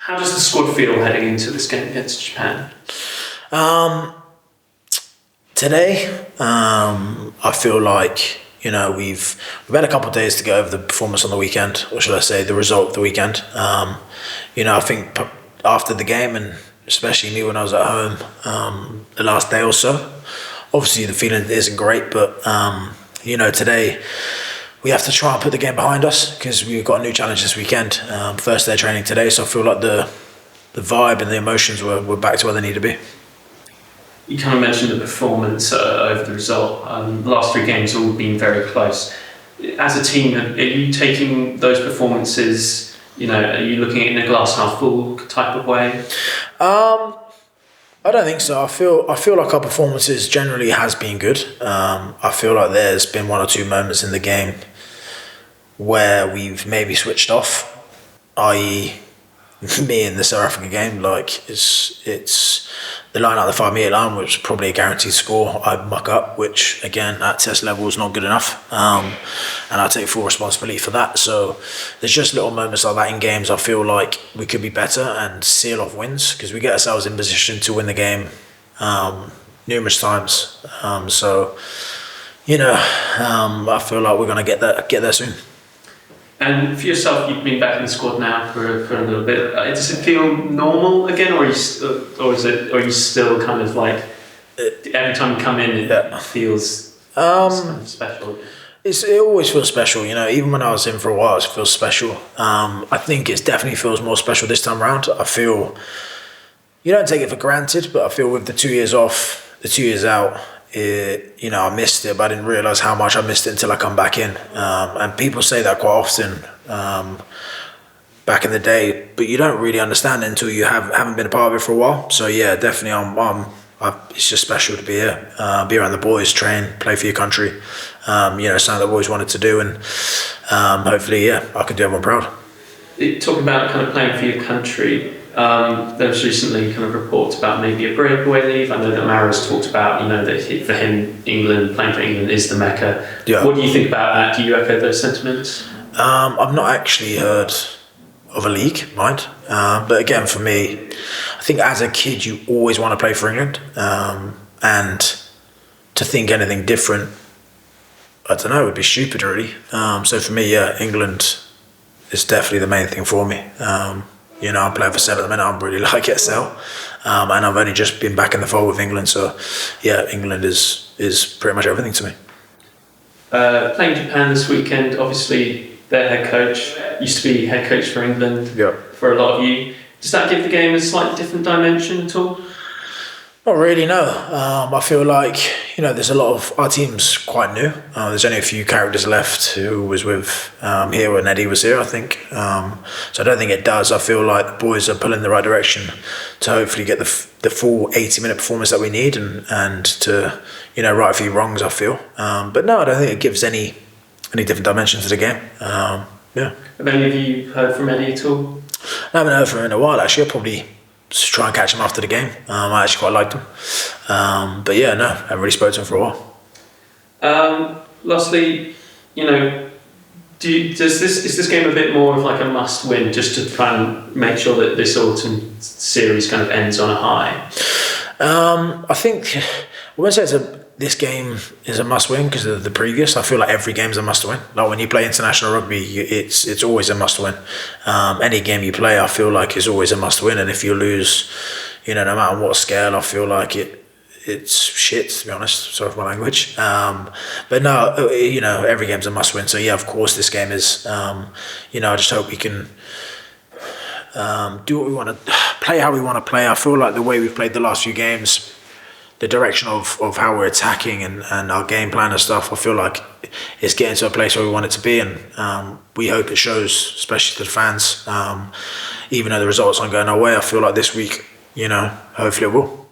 How does the squad feel heading into this game against Japan? Today, I feel like we've had a couple of days to go over the performance on the weekend, or should I say, the result of the weekend. I think after the game, and especially me when I was at home, the last day or so, obviously the feeling isn't great, but today we have to try and put the game behind us because we've got a new challenge this weekend. First day of training today, so I feel like the vibe and the emotions were back to where they need to be. You kind of mentioned the performance over the result. The last three games have all been very close. As a team, are you taking those performances, are you looking at it in a glass half full type of way? I don't think so. I feel like our performances generally has been good. I feel like there's been one or two moments in the game where we've maybe switched off, i.e. me in the South Africa game. Like it's the line out the 5 metre line, which was probably a guaranteed score, I muck up, which again at test level is not good enough, and I take full responsibility for that. So there's just little moments like that in games. I feel like we could be better and seal off wins because we get ourselves in position to win the game numerous times. I feel like we're going to get there soon. And for yourself, you've been back in the squad now for a little bit. Does it feel normal again, or are you still kind of like every time you come in, it feels special? It always feels special, Even when I was in for a while, it feels special. I think it definitely feels more special this time around. I feel you don't take it for granted, but I feel with the 2 years off, the 2 years out, I missed it, but I didn't realise how much I missed it until I come back in. And people say that quite often back in the day, but you don't really understand it until you haven't been a part of it for a while. So yeah, definitely, it's just special to be here, be around the boys, train, play for your country. Something that I've always wanted to do, and hopefully, I can do everyone proud. Talking about kind of playing for your country. There was recently kind of reports about maybe a breakaway leave. I know that Mara's talked about, that for him, playing for England is the Mecca. Yeah. What do you think about that? Do you echo those sentiments? I've not actually heard of a league, mind. But again, for me, I think as a kid, you always want to play for England. And to think anything different, I don't know, would be stupid, really. So for me, England is definitely the main thing for me. I'm playing for Sale at the minute. I'm really like SL, and I've only just been back in the fold with England. So, England is pretty much everything to me. Playing Japan this weekend, obviously their head coach used to be head coach for England. For a lot of you. Does that give the game a slightly different dimension at all? Not really, no. I feel like, there's a lot of our team's quite new. There's only a few characters left who was with here when Eddie was here, I think. So I don't think it does. I feel like the boys are pulling in the right direction to hopefully get the full 80-minute performance that we need and to, right a few wrongs, I feel. But no, I don't think it gives any different dimension to the game. Have any of you heard from Eddie at all? I haven't heard from him in a while, actually. I'll probably just try and catch him after the game. I actually quite liked him. But I haven't really spoken to him for a while. Lastly, is this game a bit more of like a must-win, just to try and make sure that this autumn series kind of ends on a high? I think I wouldn't say this game is a must-win because of the previous. I feel like every game's a must-win. Like when you play international rugby, it's always a must-win. Any game you play, I feel like is always a must-win. And if you lose, no matter what scale, I feel like it's shit, to be honest. Sorry for my language. But no, every game's a must-win. So of course this game is. I just hope we can do what we want to, play how we want to play. I feel like the way we've played the last few games, the direction of how we're attacking and our game plan and stuff, I feel like it's getting to a place where we want it to be, and we hope it shows, especially to the fans. Even though the results aren't going our way, I feel like this week, hopefully it will.